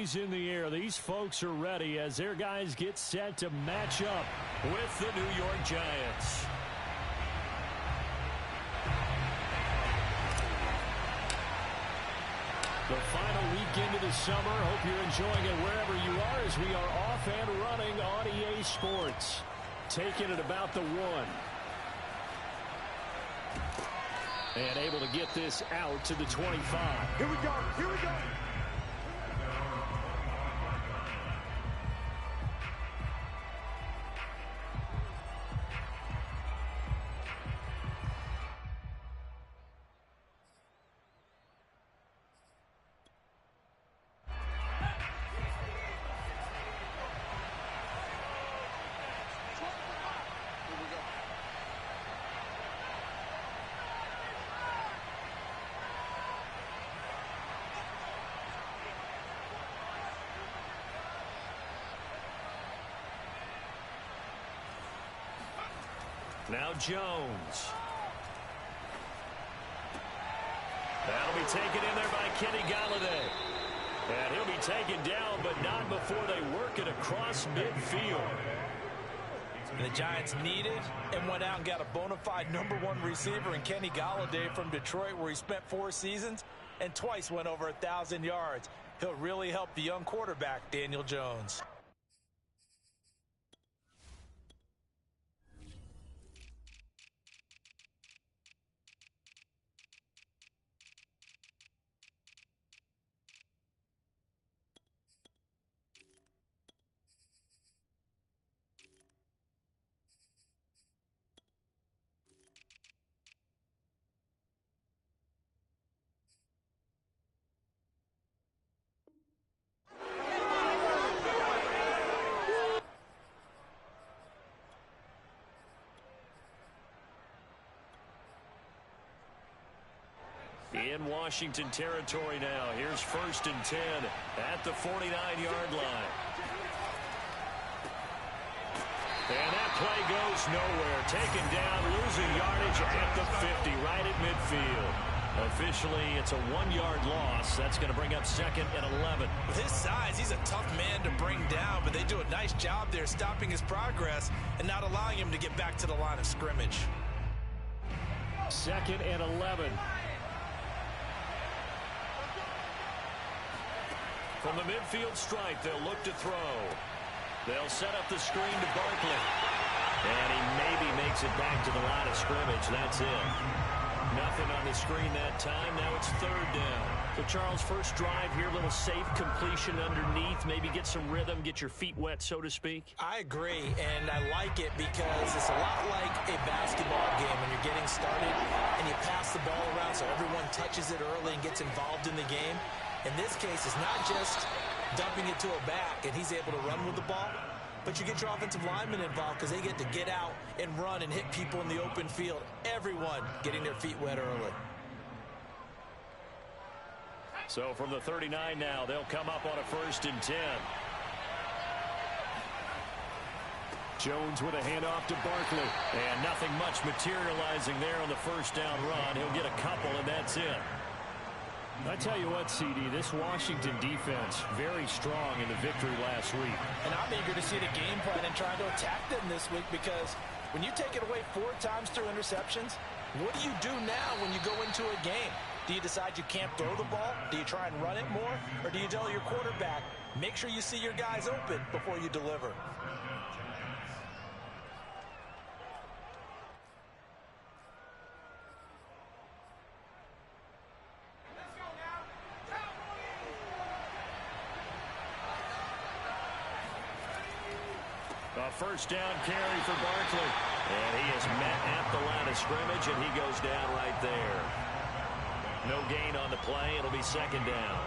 trophies in the air. These folks are ready as their guys get set to match up with the New York Giants. The final weekend of the summer. Hope you're enjoying it wherever you are as we are off and running on EA Sports. Taking it about the 1. And able to get this out to the 25. Here we go. Here we go. Now Jones. That'll be taken in there by Kenny Galladay. And he'll be taken down, but not before they work it across midfield. The Giants needed and went out and got a bona fide #1 receiver in Kenny Galladay from Detroit, where he spent 4 seasons and twice went over 1,000 yards. He'll really help the young quarterback, Daniel Jones. In Washington territory now. Here's 1st and 10 at the 49-yard line. And that play goes nowhere. Taken down, losing yardage at the 50, right at midfield. Officially, it's a 1-yard loss. That's going to bring up 2nd and 11. With his size, he's a tough man to bring down, but they do a nice job there stopping his progress and not allowing him to get back to the line of scrimmage. 2nd and 11. From the midfield stripe, they'll look to throw. They'll set up the screen to Barkley. And he maybe makes it back to the line of scrimmage. That's it. Nothing on the screen that time. Now it's 3rd down. So, Charles, first drive here, little safe completion underneath. Maybe get some rhythm, get your feet wet, so to speak. I agree, and I like it because it's a lot like a basketball game when you're getting started and you pass the ball around so everyone touches it early and gets involved in the game. In this case, it's not just dumping it to a back and he's able to run with the ball, but you get your offensive linemen involved because they get to get out and run and hit people in the open field. Everyone getting their feet wet early. So from the 39 now, they'll come up on a 1st and 10. Jones with a handoff to Barkley. And nothing much materializing there on the 1st down run. He'll get a couple, and that's it. I tell you what, CD, this Washington defense, very strong in the victory last week. And I'm eager to see the game plan and trying to attack them this week because when you take it away 4 times through interceptions, what do you do now when you go into a game? Do you decide you can't throw the ball? Do you try and run it more? Or do you tell your quarterback, make sure you see your guys open before you deliver? A 1st down carry for Barkley. And he is met at the line of scrimmage, and he goes down right there. No gain on the play. It'll be 2nd down.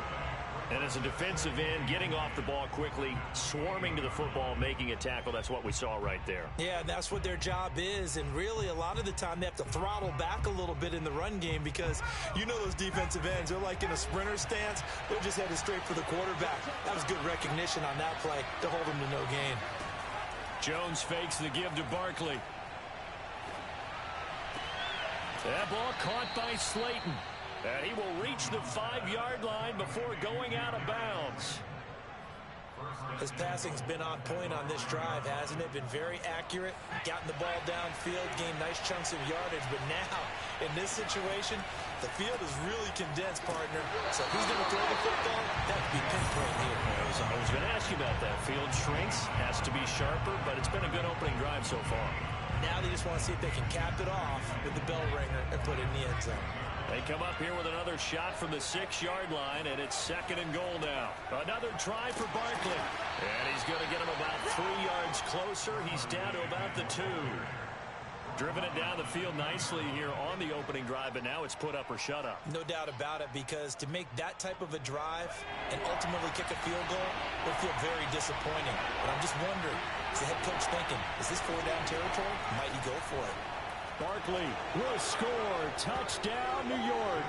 And as a defensive end, getting off the ball quickly, swarming to the football, making a tackle, that's what we saw right there. Yeah, that's what their job is. And really, a lot of the time, they have to throttle back a little bit in the run game because you know those defensive ends, they're like in a sprinter stance. They're just headed straight for the quarterback. That was good recognition on that play to hold him to no gain. Jones fakes the give to Barkley. That ball caught by Slayton. And he will reach the 5-yard line before going out of bounds. His passing's been on point on this drive, hasn't it? Been very accurate, gotten the ball downfield, gained nice chunks of yardage. But now, in this situation, the field is really condensed, partner. So if he's going to throw the football, that could be pinpoint here. I was going to ask you about that. Field shrinks, has to be sharper, but it's been a good opening drive so far. Now they just want to see if they can cap it off with the bell ringer and put it in the end zone. They come up here with another shot from the 6-yard line, and it's 2nd and goal now. Another try for Barkley. And he's going to get him about 3 yards closer. He's down to about the 2. Driven it down the field nicely here on the opening drive, but now it's put up or shut up. No doubt about it, because to make that type of a drive and ultimately kick a field goal would feel very disappointing. But I'm just wondering, is the head coach thinking, is this 4-down territory? Might he go for it? Barkley will score. Touchdown, New York.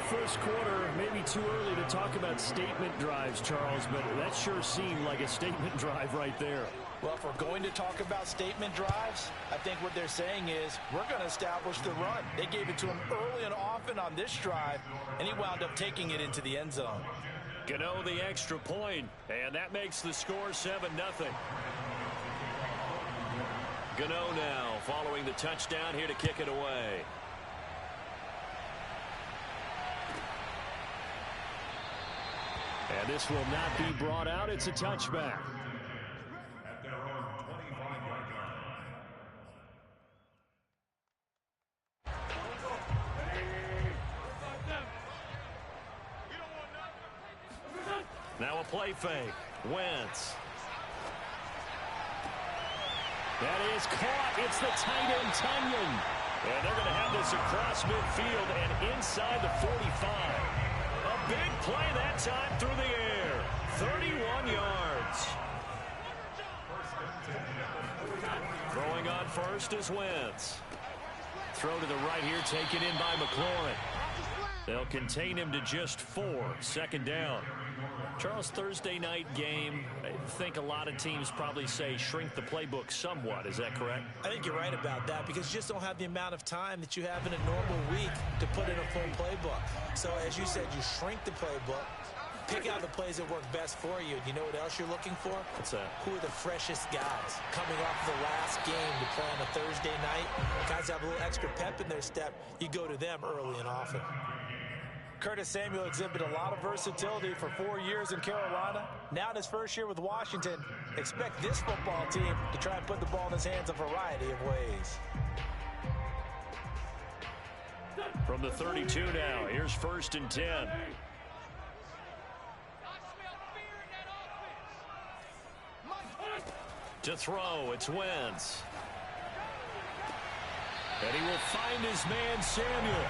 First quarter, maybe too early to talk about statement drives, Charles, but that sure seemed like a statement drive right there. Well, if we're going to talk about statement drives, I think what they're saying is we're going to establish the run. They gave it to him early and often on this drive, and he wound up taking it into the end zone. Gano the extra point, and that makes the score 7-0. Gano now following the touchdown here to kick it away. And this will not be brought out. It's a touchback. At their own 25-yard line. Now a play fake. Wentz. That is caught. It's the tight end, Tunyon. And they're going to have this across midfield and inside the 45. A big play that time through the air. 31 yards. Throwing on first is Wentz. Throw to the right here, taken in by McLaurin. They'll contain him to just 4. 2nd down. Charles, Thursday night game, I think a lot of teams probably say shrink the playbook somewhat. Is that correct? I think you're right about that, because you just don't have the amount of time that you have in a normal week to put in a full playbook. So as you said, you shrink the playbook, pick out the plays that work best for you. And you know what else you're looking for? What's that? Who are the freshest guys coming off the last game to play on a Thursday night? Guys have a little extra pep in their step. You go to them early and often. Curtis Samuel exhibited a lot of versatility for 4 years in Carolina. Now in his first year with Washington, expect this football team to try and put the ball in his hands a variety of ways. From the 32 now, here's 1st and 10. To throw, it's Wentz. And he will find his man, Samuel.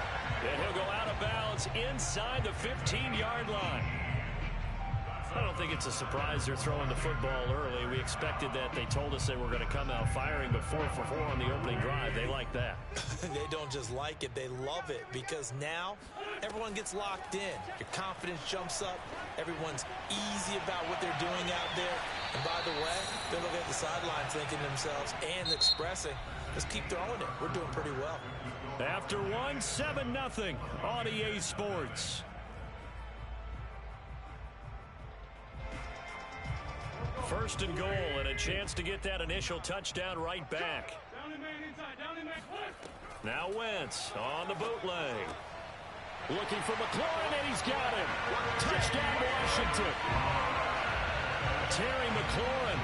And he'll go out of bounds inside the 15-yard line. I don't think it's a surprise they're throwing the football early. We expected that. They told us they were going to come out firing, but 4 for 4 on the opening drive. They like that. They don't just like it, they love it, because now everyone gets locked in. Your confidence jumps up. Everyone's easy about what they're doing out there. And by the way, they're looking at the sidelines thinking to themselves and expressing, let's keep throwing it. We're doing pretty well. After 7-0 on EA Sports. First and goal, and a chance to get that initial touchdown right back. Now Wentz on the bootleg. Looking for McLaurin, and he's got him. Touchdown, Washington. Terry McLaurin,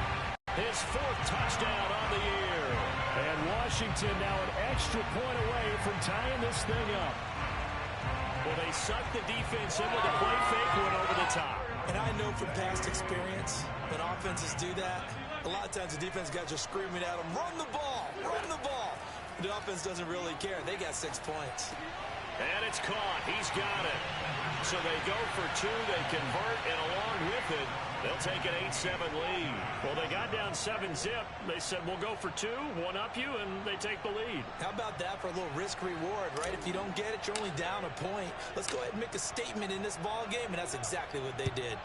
his 4th touchdown on the year. And Washington now an extra point away from tying this thing up. Well, they sucked the defense in with a play fake, went over the top. And I know from past experience, when offenses do that, a lot of times the defense guys are screaming at them, run the ball, run the ball. The offense doesn't really care. They got 6 points. And it's caught. He's got it. So they go for 2. They convert, and along with it, they'll take an 8-7 lead. Well, they got down 7-0. They said, we'll go for 2, one up you, and they take the lead. How about that for a little risk-reward, right? If you don't get it, you're only down a point. Let's go ahead and make a statement in this ball game, and that's exactly what they did.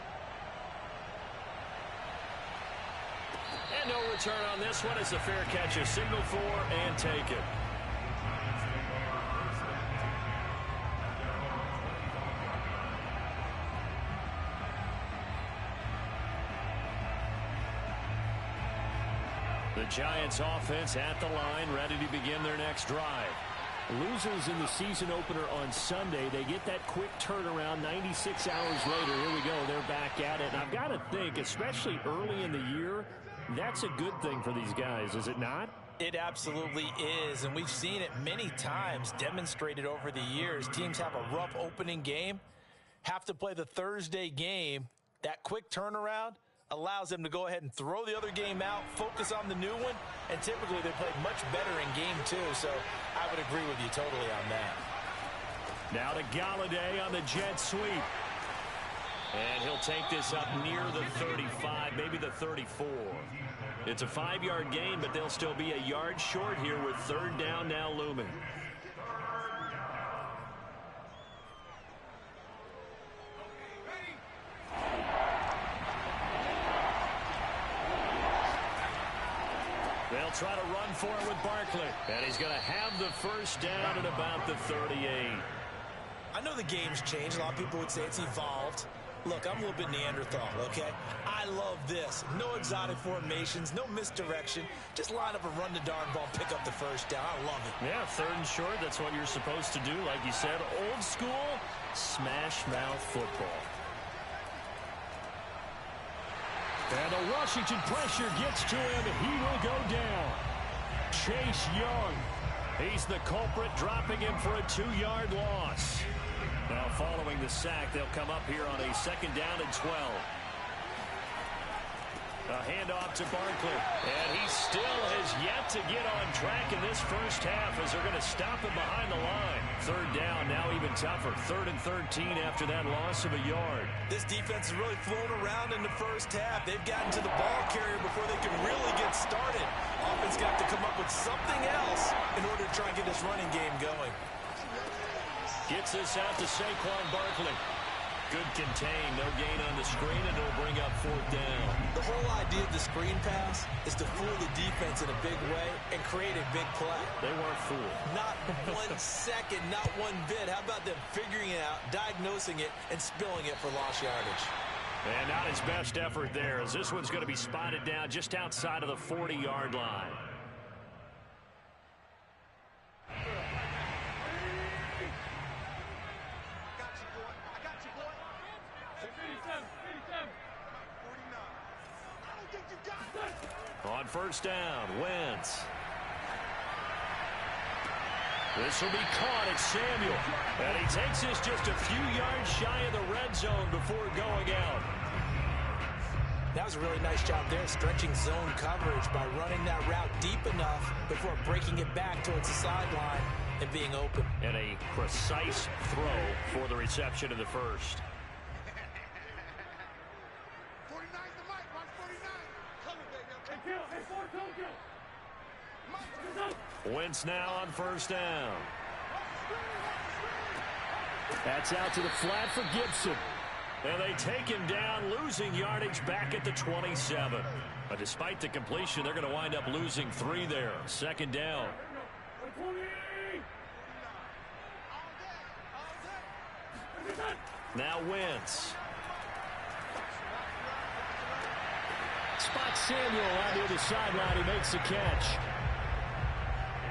And no return on this one. It's a fair catch, a signal for, and take it. The Giants offense at the line, ready to begin their next drive. Losers in the season opener on Sunday. They get that quick turnaround 96 hours later. Here we go. They're back at it. And I've got to think, especially early in the year, that's a good thing for these guys, is it not? It absolutely is, and we've seen it many times demonstrated over the years. Teams have a rough opening game, have to play the Thursday game. That quick turnaround allows them to go ahead and throw the other game out, focus on the new one, and typically they play much better in game two. So I would agree with you totally on that. Now to Galladay on the jet sweep. And he'll take this up near the 35, maybe the 34. It's a 5-yard gain, but they'll still be a yard short here with third down now looming. They'll try to run for it with Barkley. And he's going to have the first down at about the 38. I know the game's changed. A lot of people would say it's evolved. Look, I'm a little bit Neanderthal, okay? I love this. No exotic formations, no misdirection. Just line up and run the darn ball, pick up the first down. I love it. Yeah, third and short, that's what you're supposed to do. Like you said, old school, smash mouth football. And the Washington pressure gets to him. He will go down. Chase Young. He's the culprit, dropping him for a 2-yard loss. Now following the sack, they'll come up here on a second down and 12. A handoff to Barkley. And he still has yet to get on track in this first half as they're going to stop him behind the line. Third down, now even tougher. 3rd and 13 after that loss of a yard. This defense has really flown around in the first half. They've gotten to the ball carrier before they can really get started. Offense got to come up with something else in order to try and get this running game going. Gets this out to Saquon Barkley. Good contain, no gain on the screen, and it'll bring up 4th down. The whole idea of the screen pass is to fool the defense in a big way and create a big play. They weren't fooled. Not 1 second, not one bit. How about them figuring it out, diagnosing it, and spilling it for lost yardage? And not his best effort there, as this one's going to be spotted down just outside of the 40-yard line. On first down, Wentz. This will be caught at Samuel. And he takes this just a few yards shy of the red zone before going out. That was a really nice job there, stretching zone coverage by running that route deep enough before breaking it back towards the sideline and being open. And a precise throw for the reception of the first. Wentz now on first down. That's out to the flat for Gibson. And they take him down, losing yardage back at the 27. But despite the completion, they're going to wind up losing 3 there. Second down. Now Wentz. Spot Samuel out near the sideline. He makes the catch.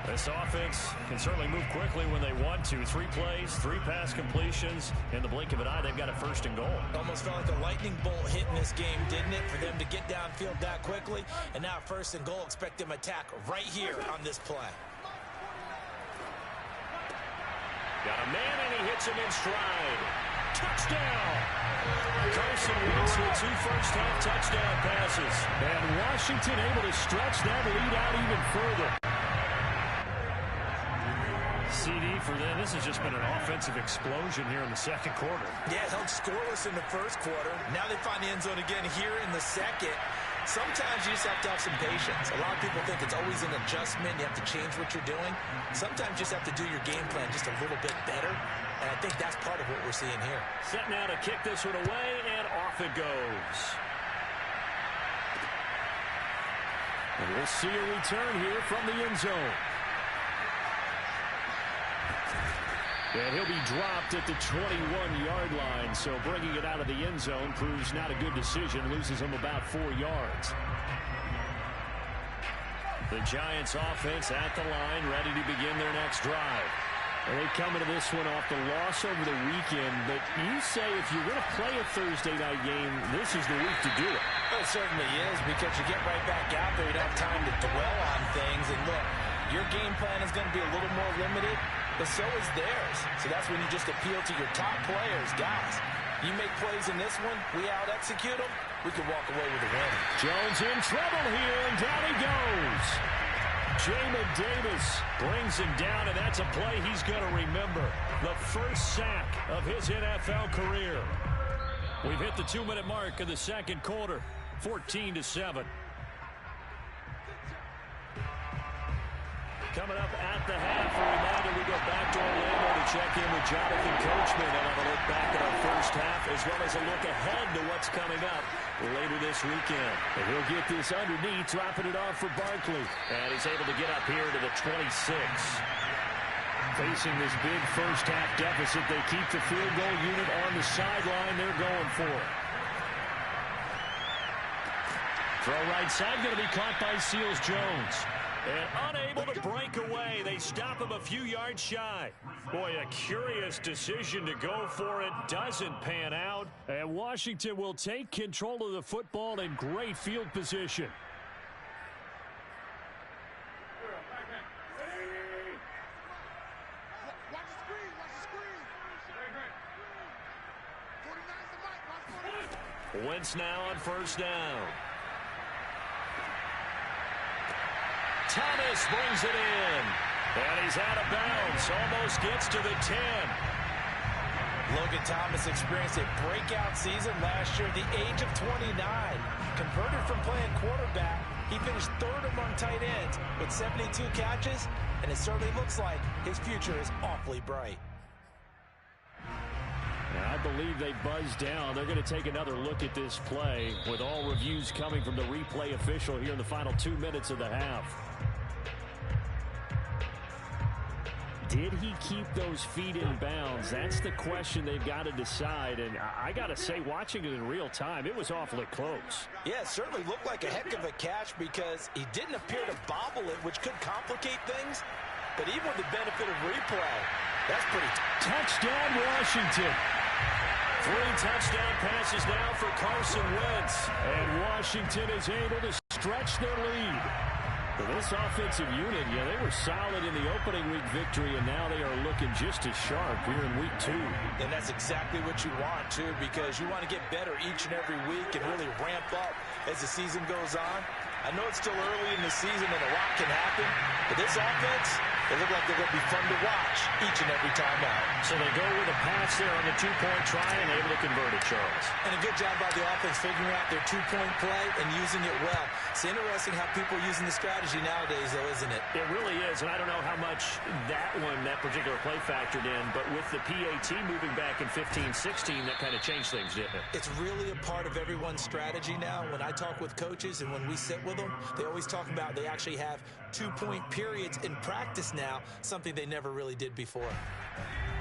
This offense can certainly move quickly when they want to. 3 plays, 3 pass completions. In the blink of an eye, they've got a first and goal. Almost felt like a lightning bolt hit in this game, didn't it? For them to get downfield that quickly. And now first and goal, expect them to attack right here on this play. Got a man, and he hits him in stride. Touchdown! Carson Wentz with 2 first-half touchdown passes. And Washington able to stretch that lead out even further. CD for them. This has just been an offensive explosion here in the second quarter. Yeah, held scoreless in the first quarter. Now they find the end zone again here in the second. Sometimes you just have to have some patience. A lot of people think it's always an adjustment. You have to change what you're doing. Sometimes you just have to do your game plan just a little bit better. And I think that's part of what we're seeing here. Set now to kick this one away, and off it goes. And we'll see a return here from the end zone. And he'll be dropped at the 21-yard line, so bringing it out of the end zone proves not a good decision, loses him about 4 yards. The Giants offense at the line, ready to begin their next drive. And they come into this one off the loss over the weekend, but you say if you're going to play a Thursday night game, this is the week to do it. Well, it certainly is, because you get right back out there. You don't have time to dwell on things. And look, your game plan is going to be a little more limited, but so is theirs. So that's when you just appeal to your top players. Guys, you make plays in this one, we out-execute them, we can walk away with a win. Jones in trouble here, and down he goes. Jamin Davis brings him down, and that's a play he's going to remember. The first sack of his NFL career. We've hit the 2-minute mark of the second quarter, 14-7. Coming up at the half, a reminder, we go back to Orlando to check in with Jonathan Coachman and have a look back at our first half, as well as a look ahead to what's coming up later this weekend. And he'll get this underneath, dropping it off for Barkley. And he's able to get up here to the 26. Facing this big first-half deficit, they keep the field goal unit on the sideline. They're going for it. Throw right side, going to be caught by Seals Jones. And unable to break away. They stop him a few yards shy. Boy, a curious decision to go for it. Doesn't pan out. And Washington will take control of the football in great field position. Wentz now on first down. Thomas brings it in. And he's out of bounds. Almost gets to the 10. Logan Thomas experienced a breakout season last year at the age of 29. Converted from playing quarterback, he finished third among tight ends with 72 catches, and it certainly looks like his future is awfully bright. I believe they buzzed down. They're going to take another look at this play with all reviews coming from the replay official here in the final 2 minutes of the half. Did he keep those feet in bounds? That's the question they've got to decide. And I got to say, watching it in real time, it was awfully close. Yeah, it certainly looked like a heck of a catch because he didn't appear to bobble it, which could complicate things. But even with the benefit of replay, that's pretty touchdown, Washington. 3 touchdown passes now for Carson Wentz. And Washington is able to stretch their lead. For this offensive unit, yeah, they were solid in the opening week victory, and now they are looking just as sharp here in week 2. And that's exactly what you want, too, because you want to get better each and every week and really ramp up as the season goes on. I know it's still early in the season and a lot can happen, but this offense, they look like they're going to be fun to watch each and every time out. So they go with a pass there on the 2-point try and able to convert it, Charles. And a good job by the offense figuring out their 2-point play and using it well. It's interesting how people are using the strategy nowadays, though, isn't it? It really is, and I don't know how much that particular play factored in, but with the PAT moving back in 15-16, that kind of changed things, didn't it? It's really a part of everyone's strategy now. When I talk with coaches and when we sit with them, they always talk about they actually have 2-point periods in practice now, something they never really did before.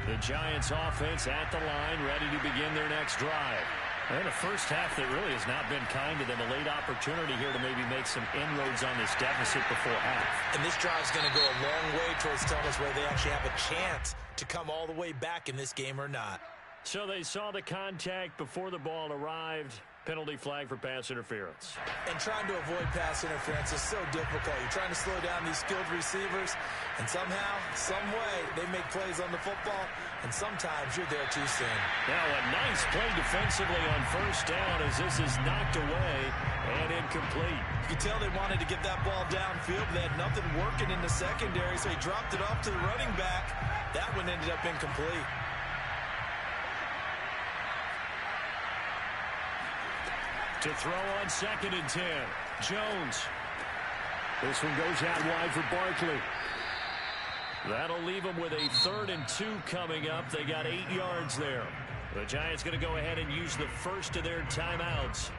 The Giants offense at the line, ready to begin their next drive. And a first half that really has not been kind to them. A late opportunity here to maybe make some inroads on this deficit before half. And this drive's going to go a long way towards telling us whether they actually have a chance to come all the way back in this game or not. So they saw the contact before the ball arrived. Penalty flag for pass interference. And trying to avoid pass interference is so difficult. You're trying to slow down these skilled receivers, and somehow, some way, they make plays on the football, and sometimes you're there too soon. Now a nice play defensively on first down as this is knocked away and incomplete. You can tell they wanted to get that ball downfield. They had nothing working in the secondary, so he dropped it off to the running back. That one ended up incomplete. To throw on 2nd and 10. Jones. This one goes out wide for Barkley. That'll leave them with a 3rd and 2 coming up. They got 8 yards there. The Giants going to go ahead and use the first of their timeouts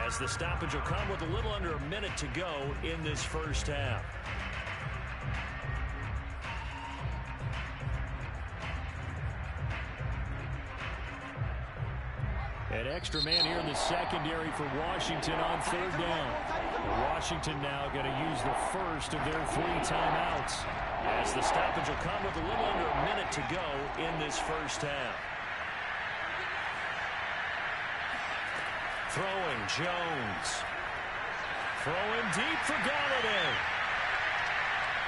as the stoppage will come with a little under a minute to go in this first half. An extra man here in the secondary for Washington on third down. Washington now going to use the first of their 3 timeouts, as the stoppage will come with a little under a minute to go in this first half. Throwing, Jones. Throwing deep for Galladay.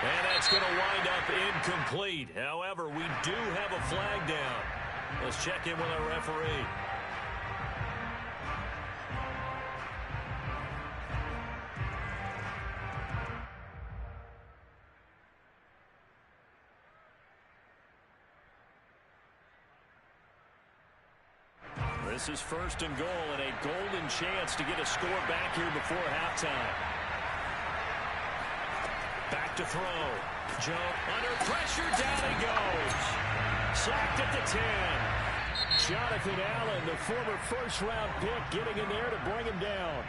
And that's going to wind up incomplete. However, we do have a flag down. Let's check in with our referee. This is first and goal and a golden chance to get a score back here before halftime. Back to throw. Joe under pressure. Down he goes. Sacked at the 10. Jonathan Allen, the former first-round pick, getting in there to bring him down.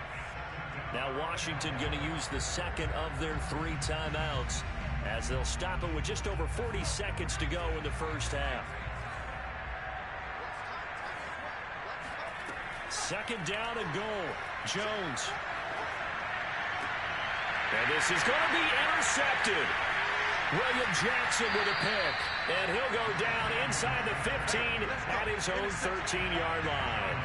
Now Washington going to use the second of their 3 timeouts, as they'll stop it with just over 40 seconds to go in the first half. Second down and goal. Jones. And this is going to be intercepted. William Jackson with a pick. And he'll go down inside the 15 at his own 13-yard line.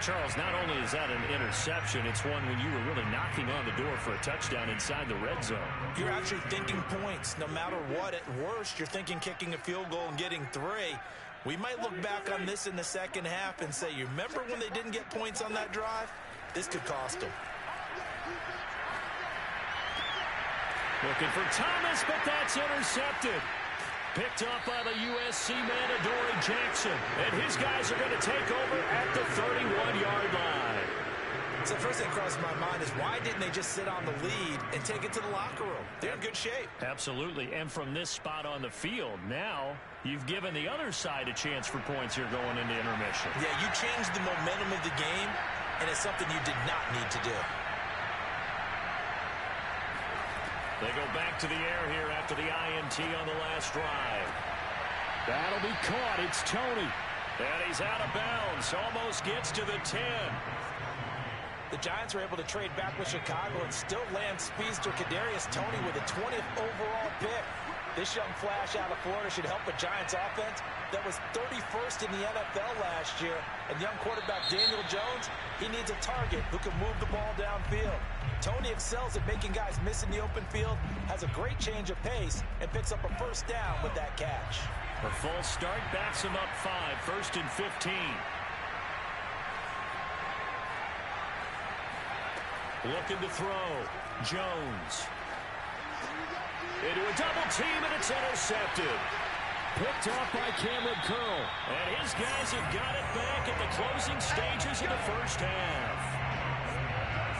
Charles, not only is that an interception, it's one when you were really knocking on the door for a touchdown inside the red zone. You're actually thinking points. No matter what, at worst, you're thinking kicking a field goal and getting 3. We might look back on this in the second half and say, you remember when they didn't get points on that drive? This could cost them. Looking for Thomas, but that's intercepted. Picked up by the USC man, Adoree Jackson. And his guys are going to take over at the 31-yard line. So the first thing that crossed my mind is, why didn't they just sit on the lead and take it to the locker room? They're in good shape. Absolutely. And from this spot on the field, now you've given the other side a chance for points here going into intermission. Yeah, you changed the momentum of the game, and it's something you did not need to do. They go back to the air here after the INT on the last drive. That'll be caught. It's Tony. And he's out of bounds. Almost gets to the 10. The Giants were able to trade back with Chicago and still land speedster Kadarius Toney with a 20th overall pick. This young flash out of Florida should help a Giants offense that was 31st in the NFL last year. And young quarterback Daniel Jones, he needs a target who can move the ball downfield. Toney excels at making guys miss in the open field, has a great change of pace, and picks up a first down with that catch. A full start backs him up 5, 1st and 15. Looking to throw. Jones. Into a double team, and it's intercepted. Picked off by Cameron Curl. And his guys have got it back at the closing stages of the first half.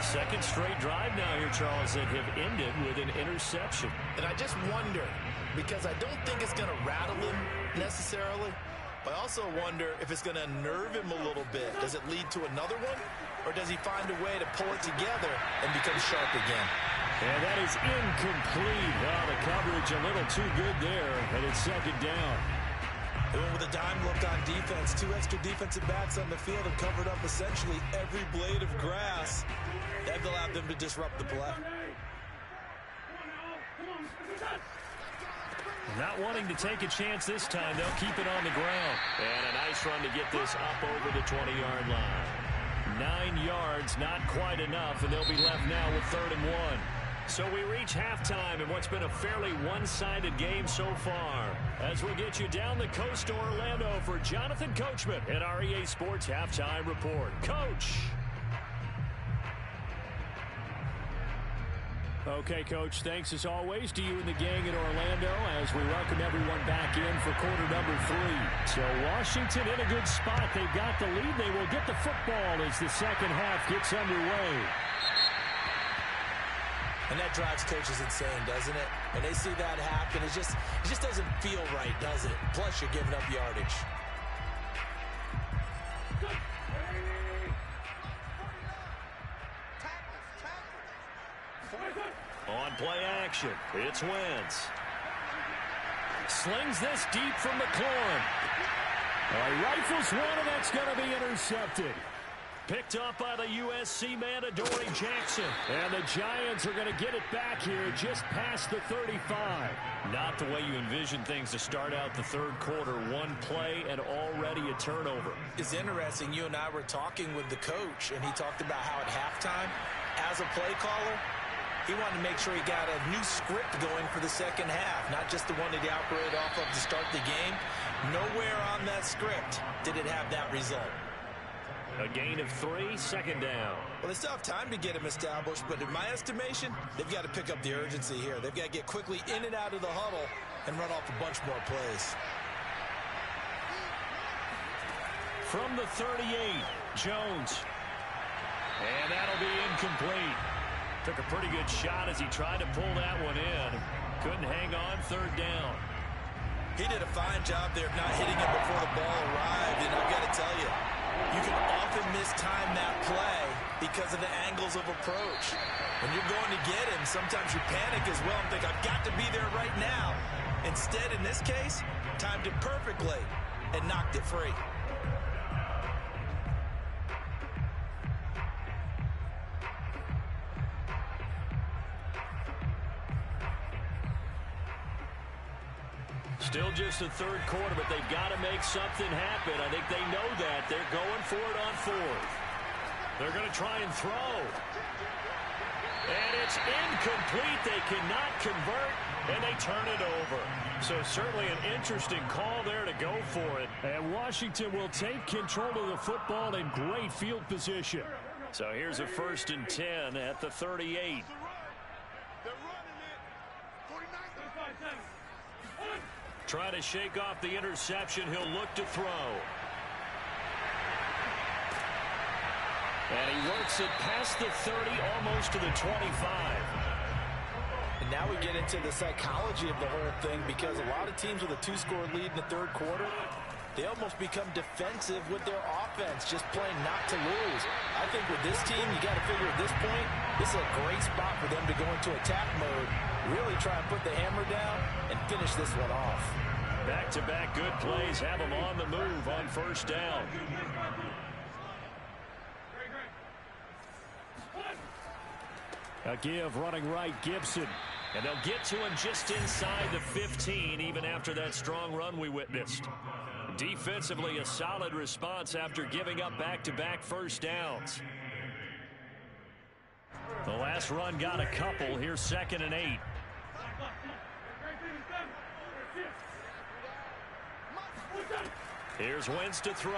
Second straight drive now here, Charles, that have ended with an interception. And I just wonder, because I don't think it's going to rattle him necessarily, but I also wonder if it's going to unnerve him a little bit. Does it lead to another one? Or does he find a way to pull it together and become sharp again? And that is incomplete. Well, the coverage a little too good there, and it's second down. They went with a dime look on defense. 2 extra defensive backs on the field have covered up essentially every blade of grass. That allowed them to disrupt the play. Not wanting to take a chance this time, they'll keep it on the ground. And a nice run to get this up over the 20-yard line. 9 yards, not quite enough, and they'll be left now with 3rd and 1. So we reach halftime in what's been a fairly one-sided game so far. As we get you down the coast to Orlando for Jonathan Coachman at our EA Sports Halftime Report. Coach! Okay, Coach, thanks as always to you and the gang in Orlando as we welcome everyone back in for quarter number 3. So Washington in a good spot. They've got the lead. They will get the football as the second half gets underway. And that drives coaches insane, doesn't it? When they see that happen, it just doesn't feel right, does it? Plus, you're giving up yardage. On play action, it's Wentz. Slings this deep from McLaurin. Well, he rifles one, and that's going to be intercepted. Picked up by the USC man, Adoree Jackson. And the Giants are going to get it back here just past the 35. Not the way you envision things to start out the third quarter. One play and already a turnover. It's interesting. You and I were talking with the coach, and he talked about how at halftime, as a play caller, he wanted to make sure he got a new script going for the second half, not just the one that he operated off of to start the game. Nowhere on that script did it have that result. A gain of 3, second down. Well, they still have time to get him established, but in my estimation, they've got to pick up the urgency here. They've got to get quickly in and out of the huddle and run off a bunch more plays. From the 38, Jones. And that'll be incomplete. Took a pretty good shot as he tried to pull that one in. Couldn't hang on, third down. He did a fine job there of not hitting it before the ball arrived, and I've got to tell you, you can often mistime that play because of the angles of approach. When you're going to get him, sometimes you panic as well and think, I've got to be there right now. Instead, in this case, timed it perfectly and knocked it free. Still just the third quarter, but they've got to make something happen. I think they know that. They're going for it on fourth. They're going to try and throw. And it's incomplete. They cannot convert, and they turn it over. So certainly an interesting call there to go for it. And Washington will take control of the football in great field position. So here's a 1st and 10 at the 38. Trying to shake off the interception. He'll look to throw. And he works it past the 30, almost to the 25. And now we get into the psychology of the whole thing, because a lot of teams with a 2-score lead in the third quarter, they almost become defensive with their offense, just playing not to lose. I think with this team, you got to figure at this point, this is a great spot for them to go into attack mode, really try and put the hammer down and finish this one off. Back-to-back good plays have them on the move on first down. A give running right, Gibson. And they'll get to him just inside the 15, even after that strong run we witnessed. Defensively, a solid response after giving up back-to-back first downs. The last run got a couple. Here's 2nd and 8. Here's Wentz to throw.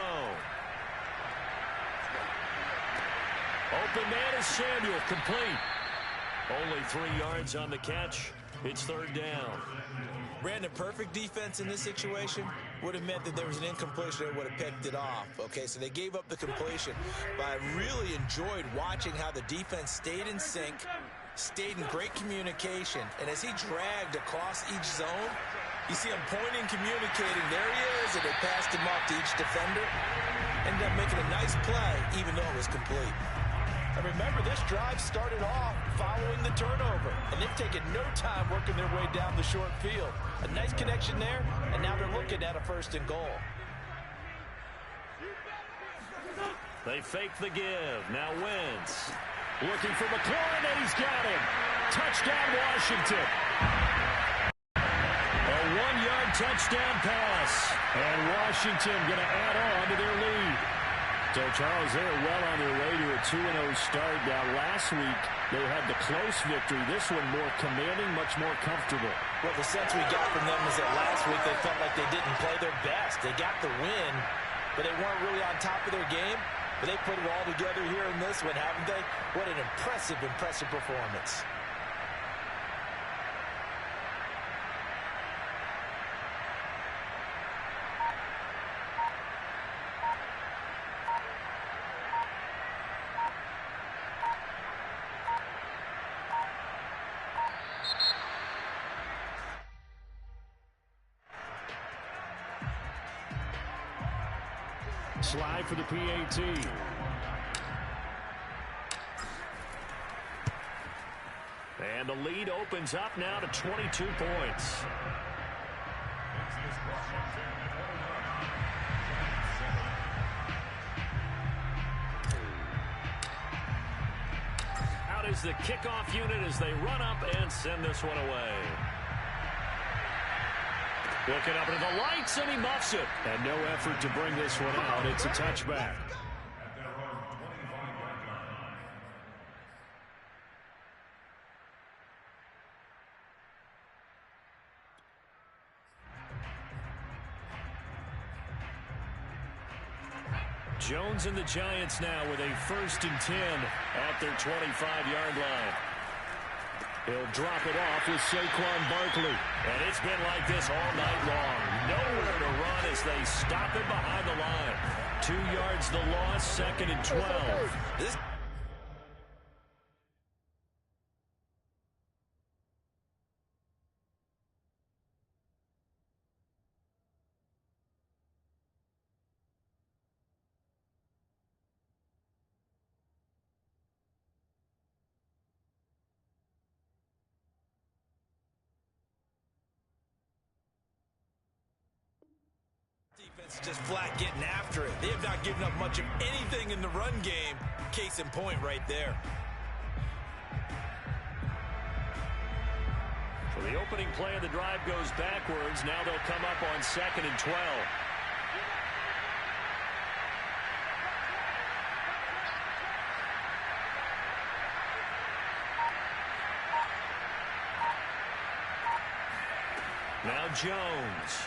Open man is Samuel, complete. Only 3 yards on the catch. It's third down. Brandon, perfect defense in this situation would have meant that there was an incompletion that would have picked it off. Okay, so they gave up the completion. But I really enjoyed watching how the defense stayed in sync, stayed in great communication. And as he dragged across each zone, you see him pointing, communicating. There he is, and they passed him off to each defender. Ended up making a nice play, even though it was complete. And remember, this drive started off following the turnover, and they've taken no time working their way down the short field. A nice connection there, and now they're looking at a 1st and goal. They fake the give. Now Wentz. Looking for McLaurin, and he's got him. Touchdown, Washington. A 1-yard touchdown pass. And Washington going to add on to their lead. So, Charles, they're well on their way to a 2-0 start. Now, last week, they had the close victory. This one more commanding, much more comfortable. Well, the sense we got from them is that last week they felt like they didn't play their best. They got the win, but they weren't really on top of their game. But they put it all together here in this one, haven't they? What an impressive, impressive performance. Slide for the PAT. And the lead opens up now to 22 points. out is the kickoff unit as they run up and send this one away. Looking up into the lights, and he muffs it. And no effort to bring this one out. It's a touchback. Jones and the Giants now with a 1st and 10 at their 25-yard line. He'll drop it off with Saquon Barkley. And it's been like this all night long. Nowhere to run as they stop it behind the line. 2 yards the loss, 2nd and 12. This defense is just flat getting after it. They have not given up much of anything in the run game. Case in point right there. So the opening play of the drive goes backwards. Now they'll come up on 2nd and 12. Now Jones.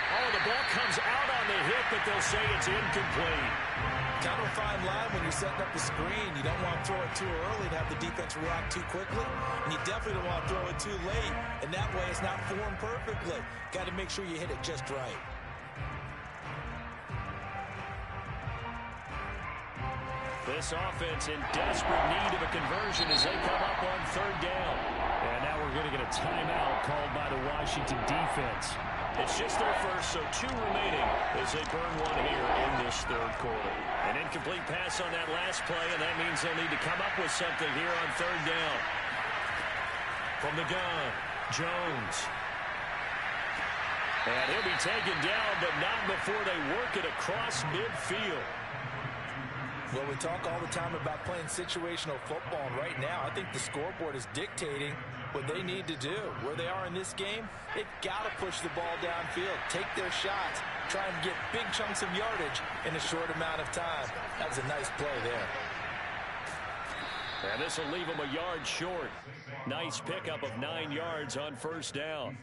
Oh, the ball comes out on the hit, but they'll say it's incomplete. Kind of a fine line when you're setting up the screen. You don't want to throw it too early to have the defense react too quickly, and you definitely don't want to throw it too late, and that way it's not formed perfectly. Got to make sure you hit it just right. This offense in desperate need of a conversion as they come up on 3rd down. And now we're going to get a timeout called by the Washington defense. It's just their first, so 2 remaining as they burn one here in this 3rd quarter. An incomplete pass on that last play, and that means they'll need to come up with something here on 3rd down. From the gun, Jones. And he'll be taken down, but not before they work it across midfield. Well, we talk all the time about playing situational football, and right now I think the scoreboard is dictating what they need to do. Where they are in this game, they've got to push the ball downfield, take their shots, try and get big chunks of yardage in a short amount of time. That was a nice play there. And this will leave them a yard short. Nice pickup of 9 yards on 1st down.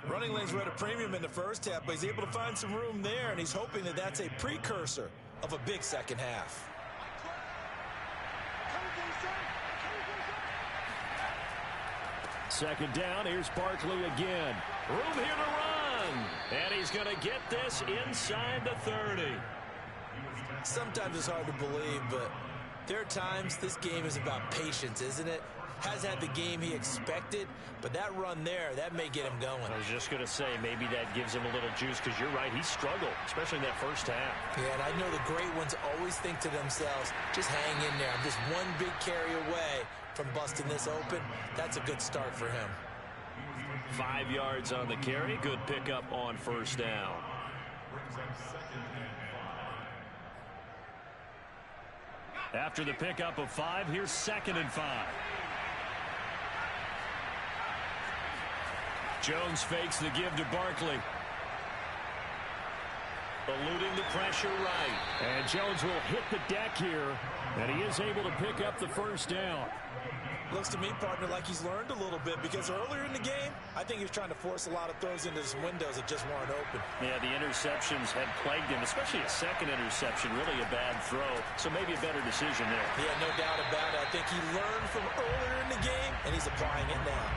Running lanes were at a premium in the first half, but he's able to find some room there, and he's hoping that that's a precursor of a big second half. Second down, here's Barkley again. Room here to run. And he's going to get this inside the 30. Sometimes it's hard to believe, but there are times this game is about patience, isn't it? Has had the game he expected, but that run there, that may get him going. I was just going to say, maybe that gives him a little juice, because you're right, he struggled, especially in that first half. Yeah, and I know the great ones always think to themselves, just hang in there. I'm just one big carry away from busting this open. That's a good start for him. 5 yards on the carry. Good pickup on 1st down. After the pickup of 5, here's 2nd and 5. Jones fakes the give to Barkley. Eluding the pressure right. And Jones will hit the deck here, and he is able to pick up the 1st down. Looks to me, partner, like he's learned a little bit, because earlier in the game, I think he was trying to force a lot of throws into some windows that just weren't open. Yeah, the interceptions had plagued him, especially a second interception, really a bad throw. So maybe a better decision there. Yeah, no doubt about it. I think he learned from earlier in the game, and he's applying it now.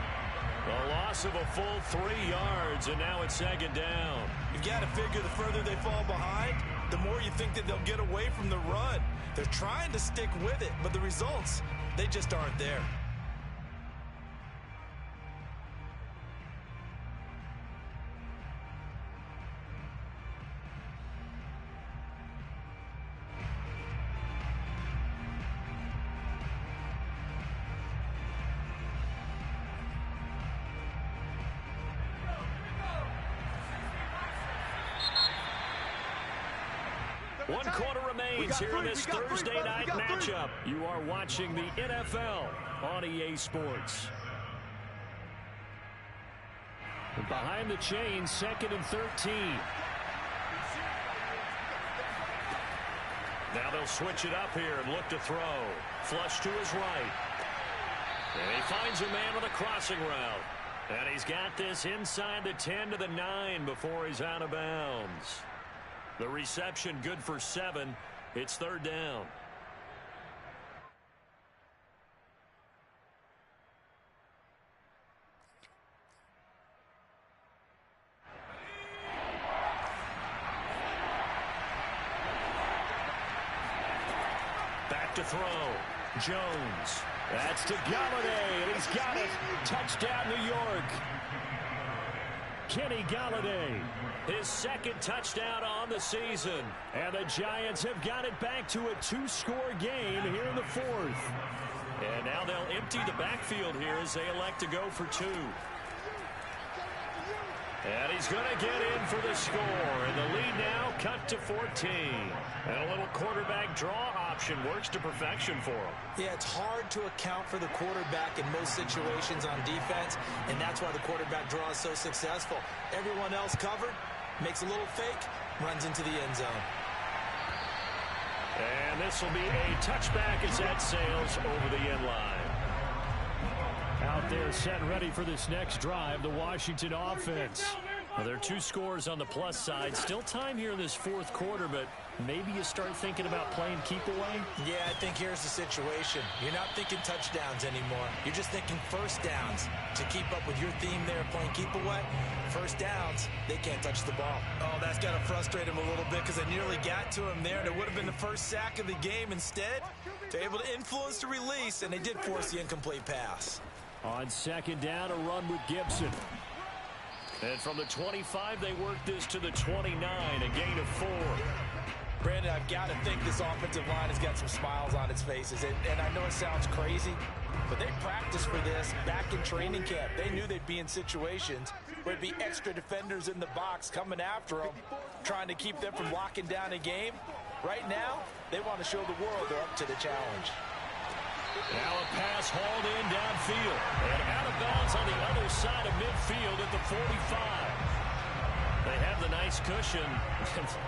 A loss of a full 3 yards, and now it's 2nd down. You've got to figure the further they fall behind, the more you think that they'll get away from the run. They're trying to stick with it, but the results, they just aren't there. 1 quarter remains here in this Thursday night matchup. You are watching the NFL on EA Sports. Behind the chains, 2nd and 13. Now they'll switch it up here and look to throw. Flush to his right. And he finds a man on the crossing route. And he's got this inside the 10 to the 9 before he's out of bounds. The reception good for 7. It's 3rd down. Back to throw. Jones. That's to Galladay, and he's got it. Touchdown, New York. Kenny Galladay, his 2nd touchdown on the season. And the Giants have got it back to a 2-score game here in the 4th. And now they'll empty the backfield here as they elect to go for 2. And he's going to get in for the score. And the lead now cut to 14. And a little quarterback draw option works to perfection for him. Yeah, it's hard to account for the quarterback in most situations on defense, and that's why the quarterback draw is so successful. Everyone else covered, makes a little fake, runs into the end zone. And this will be a touchback as that sails over the end line. Out there set ready for this next drive, the Washington offense. Well, there are 2 scores on the plus side. Still time here in this 4th quarter, but maybe you start thinking about playing keep away? Yeah, I think here's the situation. You're not thinking touchdowns anymore. You're just thinking first downs. To keep up with your theme there, playing keep away, first downs, they can't touch the ball. Oh, that's got to frustrate him a little bit because I nearly got to him there, and it would have been the first sack of the game. Instead, they're able to influence the release, and they did force the incomplete pass. On 2nd down, a run with Gibson. And from the 25, they work this to the 29, a gain of 4. Brandon, I've got to think this offensive line has got some smiles on its faces. And I know it sounds crazy, but they practiced for this back in training camp. They knew they'd be in situations where it'd be extra defenders in the box coming after them, trying to keep them from locking down a game. Right now, they want to show the world they're up to the challenge. Now a pass hauled in downfield and out of bounds on the other side of midfield at the 45. They have the nice cushion.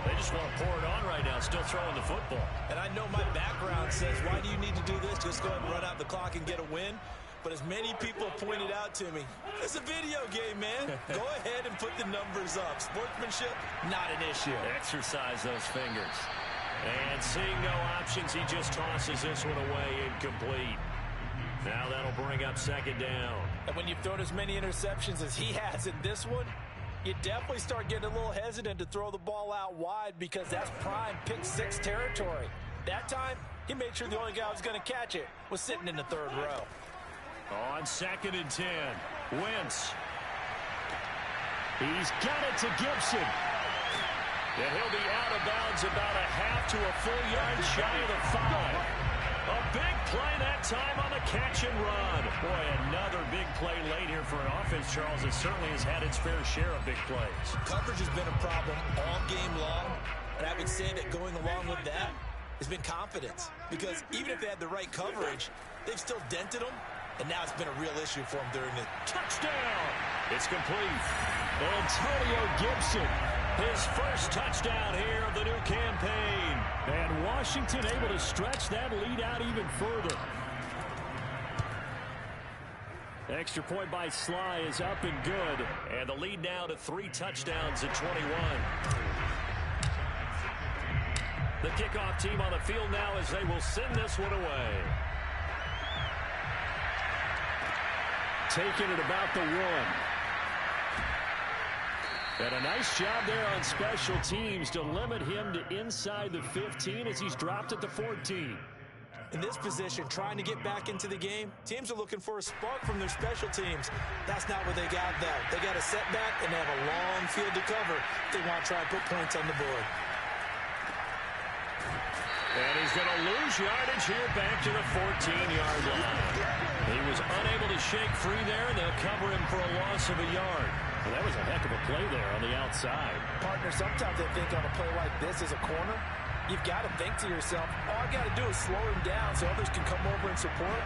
They just want to pour it on right now, still throwing the football. And I know my background says, why do you need to do this? Just go ahead and run out the clock and get a win. But as many people pointed out to me, it's a video game, man. Go ahead and put the numbers up. Sportsmanship, not an issue. Exercise those fingers. And seeing no options, he just tosses this one away incomplete. Now that'll bring up 2nd down. And when you've thrown as many interceptions as he has in this one, you definitely start getting a little hesitant to throw the ball out wide because that's prime pick 6 territory. That time, he made sure the only guy who was going to catch it was sitting in the 3rd row. On 2nd and 10, Wentz. He's got it to Gibson. And he'll be out of bounds about a half to a full yard shy of the 5. A big play that time on the catch and run. Boy, another big play late here for an offense, Charles, that certainly has had its fair share of big plays. Coverage has been a problem all game long, and I would say that going along with that has been confidence. Because even if they had the right coverage, they've still dented them, and now it's been a real issue for them during the touchdown. It's complete. Antonio Gibson. His first touchdown here of the new campaign. And Washington able to stretch that lead out even further. Extra point by Sly is up and good. And the lead now to 3 touchdowns at 21. The kickoff team on the field now as they will send this one away. Taking it about the 1. And a nice job there on special teams to limit him to inside the 15 as he's dropped at the 14. In this position, trying to get back into the game, teams are looking for a spark from their special teams. That's not what they got, though. They got a setback, and they have a long field to cover if they want to try and put points on the board. And he's going to lose yardage here back to the 14-yard line. He was unable to shake free there, and they'll cover him for a loss of a yard. Well, that was a heck of a play there on the outside. Partner, sometimes I think on a play like this as a corner, You've got to think to yourself, all I got to do is slow him down so others can come over and support.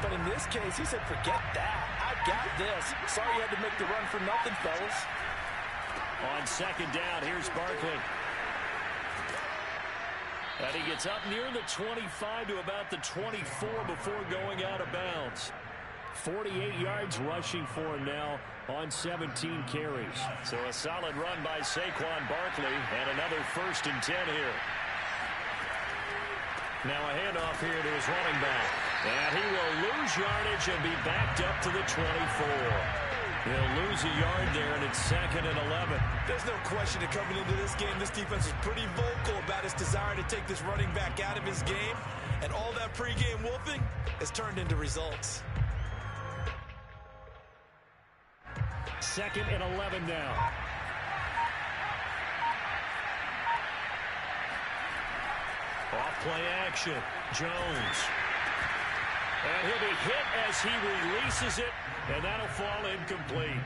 But in this case, he said, forget that. I got this. Sorry you had to make the run for nothing, fellas. On second down, here's Barkley. And he gets up near the 25 to about the 24 before going out of bounds. 48 yards rushing for him now on 17 carries. So a solid run by Saquon Barkley and another 1st and 10 here. Now a handoff here to his running back. And he will lose yardage and be backed up to the 24. He'll lose a yard there, and it's 2nd and 11. There's no question that coming into this game, this defense is pretty vocal about its desire to take this running back out of his game. And all that pregame wolfing has turned into results. 2nd and 11 now. Off play action. Jones. And he'll be hit as he releases it, and that'll fall incomplete.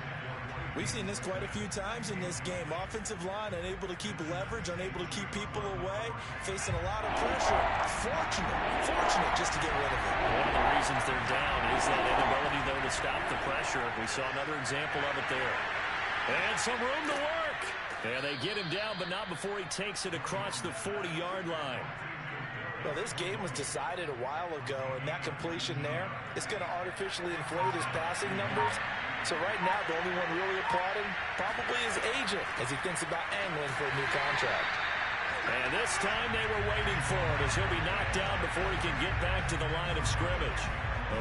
We've seen this quite a few times in this game. Offensive line unable to keep leverage, unable to keep people away, facing a lot of pressure. Fortunate just to get rid of it. One of the reasons they're down is that inability, though, to stop the pressure. We saw another example of it there. And some room to work. And they get him down, but not before he takes it across the 40-yard line. Well, this game was decided a while ago, and that completion there is going to artificially inflate his passing numbers. So right now, the only one really applauding probably his agent as he thinks about angling for a new contract. And this time they were waiting for him as he'll be knocked down before he can get back to the line of scrimmage.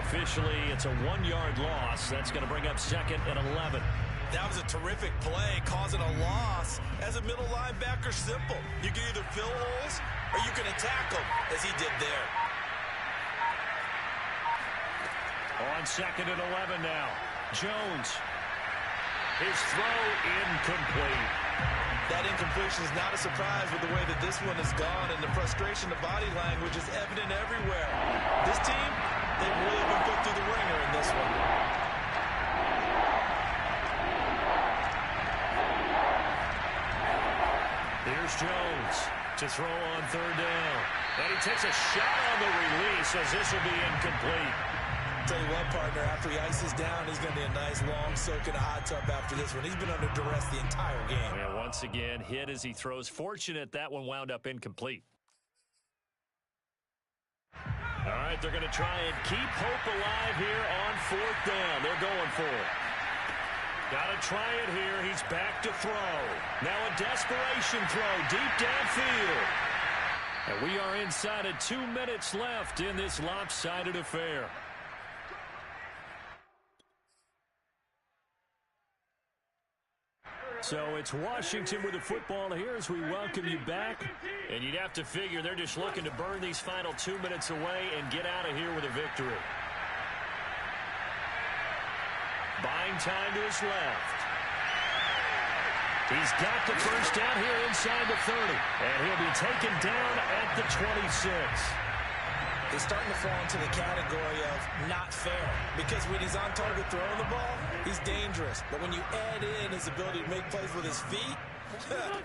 Officially, it's a 1-yard loss. That's going to bring up 2nd and 11. That was a terrific play, causing a loss. As a middle linebacker, simple. You can either fill holes or you can attack them, as he did there. On 2nd and 11 now. Jones. His throw incomplete. That incompletion is not a surprise with the way that this one has gone, and the frustration of body language is evident everywhere. This team, they've really been put through the ringer in this one. Here's Jones to throw on 3rd down. And he takes a shot on the release as this will be incomplete. Tell you what, partner, after he ices down, he's going to be a nice long soak in a hot tub after this one. He's been under duress the entire game. Yeah, once again, hit as he throws. Fortunate that one wound up incomplete. All right, they're going to try and keep hope alive here on 4th down. They're going for it. Got to try it here. He's back to throw. Now a desperation throw deep downfield. And we are inside of 2 minutes left in this lopsided affair. So it's Washington with the football here as we welcome you back. And you'd have to figure they're just looking to burn these final 2 minutes away and get out of here with a victory. Buying time to his left. He's got the 1st down here inside the 30. And he'll be taken down at the 26. He's starting to fall into the category of not fair, because when he's on target throwing the ball, he's dangerous. But when you add in his ability to make plays with his feet,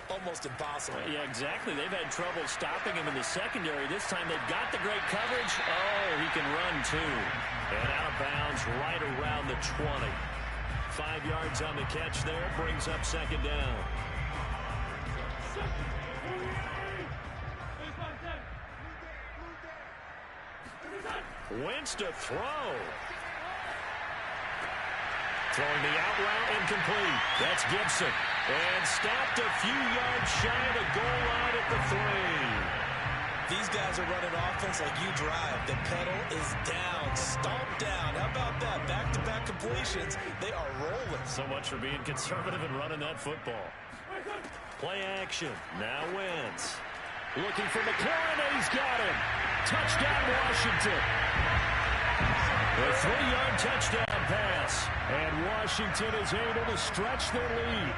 almost impossible. Yeah, exactly. They've had trouble stopping him in the secondary. This time they've got the great coverage. Oh, he can run too. And out of bounds right around the 20. 5 yards on the catch there, brings up 2nd down. Wentz to throw. Throwing the out route incomplete. That's Gibson. And stopped a few yards shy of the goal line at the 3. These guys are running offense like you drive. The pedal is down, stomped down. How about that? Back-to-back completions. They are rolling. So much for being conservative and running that football. Play action. Now Wentz. Looking for McLaurin, and he's got him. Touchdown, Washington. A 3-yard touchdown pass. And Washington is able to stretch their lead.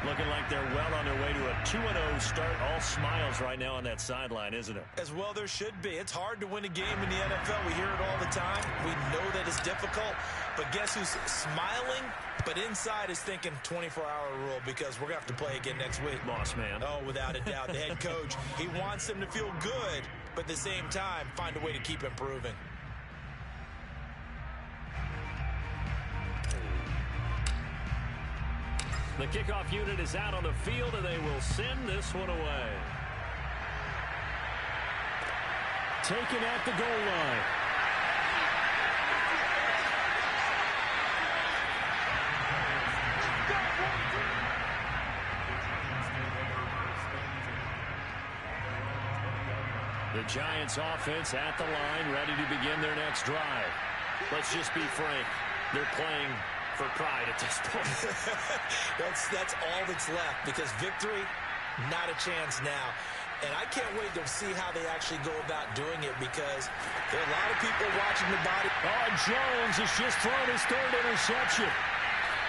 Looking like they're well on their way to a 2-0 start. All smiles right now on that sideline, isn't it? As well there should be. It's hard to win a game in the NFL. We hear it all the time. We know that it's difficult. But guess who's smiling? But inside is thinking 24-hour rule because we're going to have to play again next week. Boss man. Oh, without a doubt. The head coach, he wants them to feel good, but at the same time, find a way to keep improving. The kickoff unit is out on the field, and they will send this one away. Taken at the goal line. The Giants offense at the line, ready to begin their next drive. Let's just be frank. They're playing for pride at this point. That's all that's left because victory, not a chance now. And I can't wait to see how they actually go about doing it because there are a lot of people watching the body. Oh, Jones has just thrown his third interception.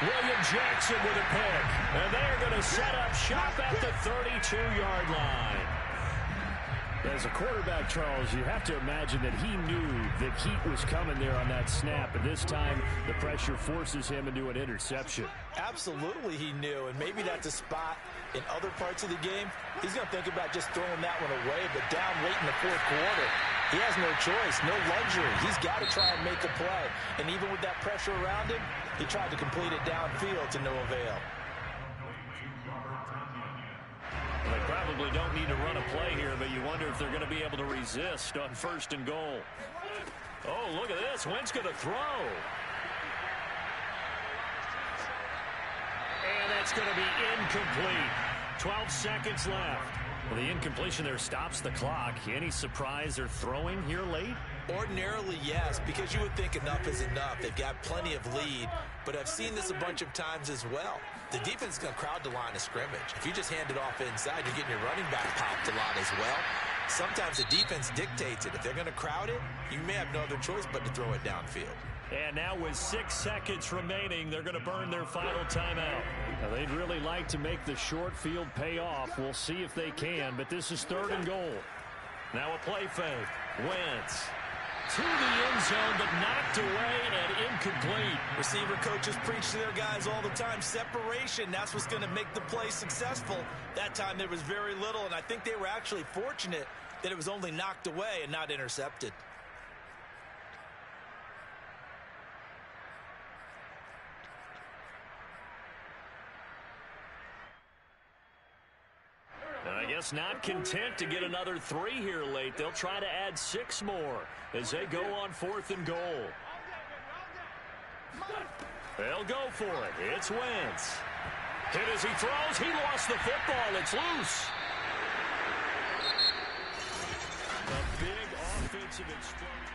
William Jackson with a pick. And they're going to set up shop at the 32-yard line. As a quarterback, Charles, you have to imagine that he knew that heat was coming there on that snap. And this time, the pressure forces him into an interception. Absolutely he knew. And maybe that's a spot in other parts of the game. He's going to think about just throwing that one away. But down late in the fourth quarter, he has no choice, no luxury. He's got to try and make a play. And even with that pressure around him, he tried to complete it downfield to no avail. They probably don't need to run a play here, but you wonder if they're going to be able to resist on 1st and goal. Oh, look at this. Wentz going to throw. And that's going to be incomplete. 12 seconds left. Well, the incompletion there stops the clock. Any surprise they're throwing here late? Ordinarily, yes, because you would think enough is enough. They've got plenty of lead, but I've seen this a bunch of times as well. The defense is going to crowd the line of scrimmage. If you just hand it off inside, you're getting your running back popped a lot as well. Sometimes the defense dictates it. If they're going to crowd it, you may have no other choice but to throw it downfield. And now with 6 seconds remaining, they're going to burn their final timeout. Now, they'd really like to make the short field pay off. We'll see if they can, but this is 3rd and goal. Now a play fake. Wentz to the end zone, but knocked away and incomplete. Receiver coaches preach to their guys all the time. Separation, that's what's going to make the play successful. That time there was very little, and I think they were actually fortunate that it was only knocked away and not intercepted. And I guess not content to get another 3 here late. They'll try to add 6 more as they go on 4th and goal. They'll go for it. It's Wentz. Hit as he throws. He lost the football. It's loose. A big offensive explosion.